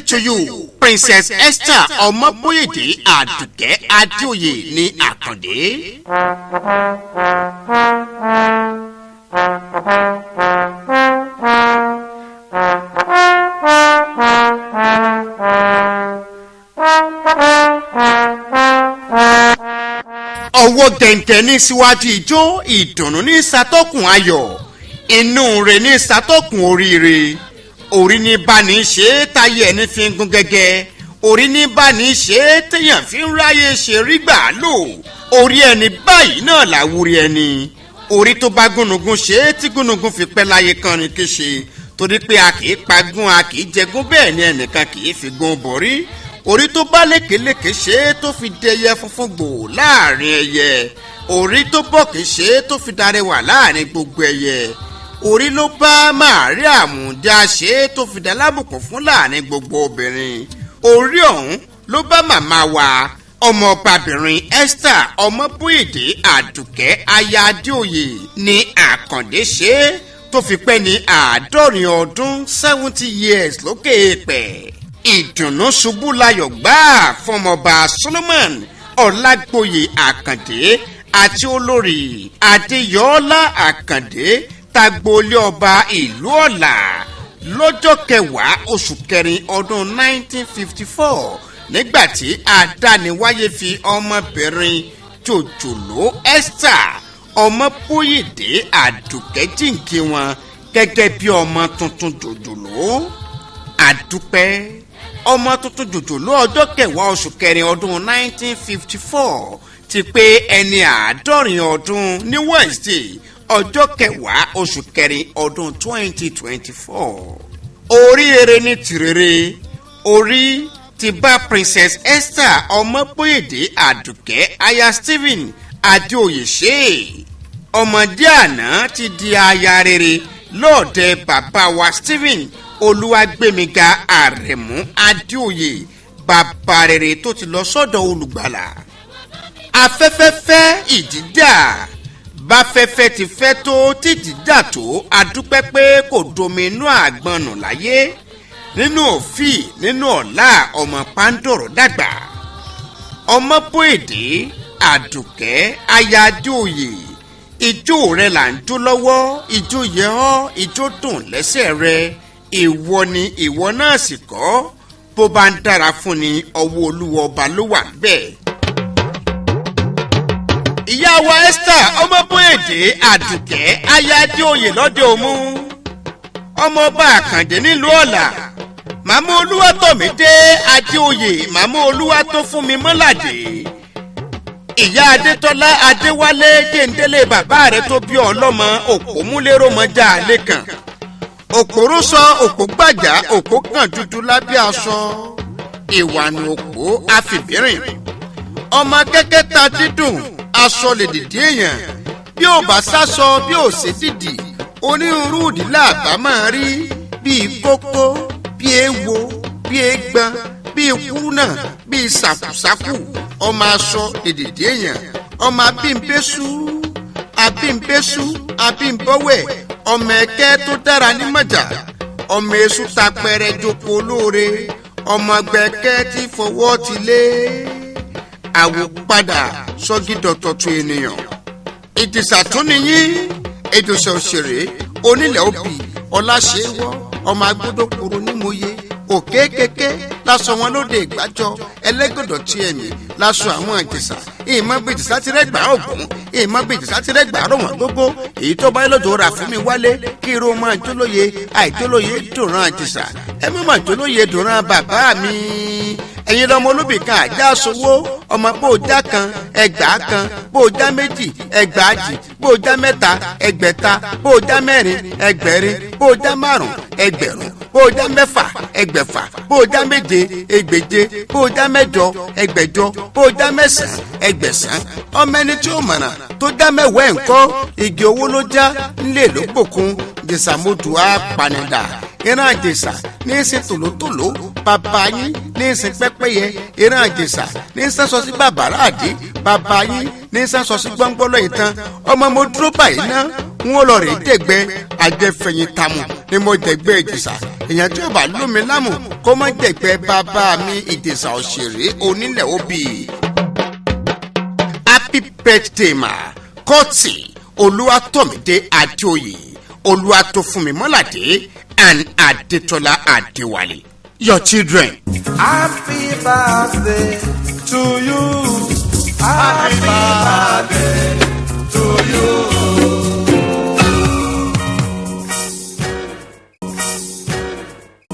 to you Princess Esther Omoboyede Adeoye Nee Àkàndé. Ọwọ́ gẹ̀ǹgẹ̀ ní síwájú ijó, ìdùnnú ní ṣàtọ́kùn ayọ̀, inú rẹ̀ ní ṣàtọ́kùn oríire. Orí ní bá ní ṣe táyé ẹni fi ń gún gẹ́gẹ́, orí ní bá ní ṣe téèyàn fi ń ráyè ṣe rí gbà lò. Orí ẹni báyìí náà làwúrí ẹni. Orí tó bá gúnugún ṣe tí gúnugún fi pẹ́ láyé kan ní kéṣe, torí pé a kì í pagún a kì í jẹgún, bẹ́ẹ̀ ni ẹnìkan kì í fi gún borí. Orí tó bá lékeléké ṣe tó fi dẹyẹ funfun gbò láàrin ẹyẹ, orí tó bọ̀kì ṣe tó fi darẹwà láàrin gbogbo ẹyẹ. Orí ló bá Màríà Múdà ṣe tó fi dá lábùkún fún láàrin gbogbo obìnrin. Orí ọ̀hún ló bá màmá wa ọmọbabìnrin Esther Omoboyede Adeoye Nee Àkàndé ṣe tó fi pẹ́ ní 70 ọdún 70 years lókè èèpẹ̀. Ìdùnnú ṣubú layọ̀ gbáà fọmọba Solomon Ọlágbóyè Àkàndé àti olórí Adéyọlá Àkàndé tagboolé ọba ìlú Ọ̀là lọ́jọ́ 10 oṣù kẹrin ọdún 1954 nígbàtí adániwáyé fi ọmọbìnrin jòjòló Esther Omoboyede Adeoye jíǹkí wọn gẹ́gẹ́ bí ọmọ tuntun jòjòló. Àdúpẹ́ ọmọ tuntun jòjòló ọjọ́ 10 oṣù kẹrin ọdún 1954 ti pé ẹni 70 ọdún ní Wednesday ọjọ́ 10 oṣù kẹrin ọdún 2024. Oríire ní tìrere, orí ti bá Princess Esther Omoboyede Adeoye aya Stephen Adeoye ṣe. Ọmọdé àná ti di aya rere lọ́ọ̀dẹ bàbá wa Stephen Olúwagbémiga Àrẹ̀mú Adeoye, bàbá rere tó ti lọ sọ́dọ̀ olùgbàlà. Afẹ́fẹ́ fẹ́ ìdídà, báfẹ́fẹ́ ti fẹ́ tó tí dídà tó, adúpẹ́ pé kò dominú àgbọnù láyé. Nínú òfin nínú ọ̀la ọmọ pàǹdọ̀rọ̀ dàgbà. Omoboyede Adeoye aya Adeoye, ijó rẹ là ń jó lọ́wọ́, ijó yẹ ọ́, ijó dùn lẹ́sẹ̀ rẹ. Ìwọ ni ìwọ náà sì kọ́, bó bá ń dára fún ni ọwọ́ Olúwa ọba ló wà bẹ́ẹ̀. Ìyá wa Esther Omoboyede Adeoye aya Adeoye lọ́dẹ òmu, ọmọọba Àkàndé nílùú Ọ̀là. Màmá Olúwatómídé Adeoye, màmá olúwa tó fún mi mọ́ládé. Ìyá Adétọ́lá Adéwálé Jẹ́ndélé bàbá rẹ̀ tó bí ọlọ́mọ òpómúlérò mọ́jà lẹ́kàn. Òpòrò sọ òpó gbàjà, òpó kàn dúdú lábẹ́ aṣọ. Ìwà ni òpó àfìbírìn. Ọmọ kẹ́kẹ́ ta dídùn, aṣọ lè dìdí èèyàn. Bí ò bá sásọ, bí ò sí dìdì, onírúurú ìdílé àbá máa rí bíi kókó, bí ewo, bí egbọn, bí kúrúnà, bí sàkùsàkù. Ọmọ aṣọ lè dìdí èèyàn. Ọmọ abímbésù, abímbọ́wẹ̀, ọmọ ẹ̀kẹ́ tó dára ní mọ̀jà, ọmọ èṣù tapẹrẹ joko olóore, ọmọ gbẹ̀kẹ́ tí fọwọ́ ti lé. Àwòpadà sọ́gídọ̀tọ̀tù ènìyàn. Ìdìsà tún nìyí, Ìdìsà òṣèré, onílẹ̀ òbí, ọláṣẹ́wọ́, ọmọ agbódòkúrú nímòye, òkè kéké lásọ wọn lóde ìgbàjọ, ẹlẹ́gọ̀dọ̀ tí ẹ̀mí lásọ àwọn Ìdìsà. Ìmọ̀ bí Ìdìsà ti rẹ́gbà ògùn, ìmọ̀ bí Ìdìsà ti rẹ́gbà rọ̀wọ̀n gbogbo. Èyí tó bá lọ́jọ́ rà fún mi wálé kí irú máa jólóye, àìjólóye dùnrán Ìdìsà. Ẹ má máa jólóye dùnrán bàbá mi. Ẹ̀yin lọmọ olóbì kan àjá sowó, ọmọ bó já kan ẹgbàá kan, bó já méjì ẹgbàájì, bó já mẹ́ta ẹgbẹ̀ta, bó já mẹ́rin ẹgbẹ̀rin, bó já márùn ẹgbẹ̀rún, bó já mẹ́fà ẹgbẹ̀fà, bó já méje ẹgbẹ̀je, bó já mẹ́jọ ẹgbẹ̀jọ, bó já mẹ́sàn ẹgbẹ̀sán. Ọmọ ẹni tí ó mọ̀nà tó já mẹ́wàá ńkọ́, igi owó ló já nílé ló gbòkun. Ìjẹ̀ṣà modù á panidà. Ìran Ìjẹ̀ṣà ní í sin tòlótòló, bàbá yín ní í sin pẹ́pẹ́yẹ. Ìran Ìjẹ̀ṣà ní í sẹ́sọ sí bàbára àdé, bàbá yín ní í sẹ́sọ sí gbọ́ngbọ́lọ́ ìtàn. Ọmọ mo dúró báyìí ná, wọ́n lọ rí dẹ̀gbẹ́ ajẹ́fẹ̀yìn tamù ni mo dẹ̀gbẹ́ ìjẹsà èèyàn tí ó bá lómi lámù kó má dẹ̀gbẹ́ bàbá mi ìjẹsà òṣèré onílẹ̀ òbí. Happy birthday ma Kọ́tì Olúwatómídé Adéoyè Olúwatófúnmimọ́ládé and Adétọ́lá Adéwálé. Your children. Happy birthday to you. Happy birthday.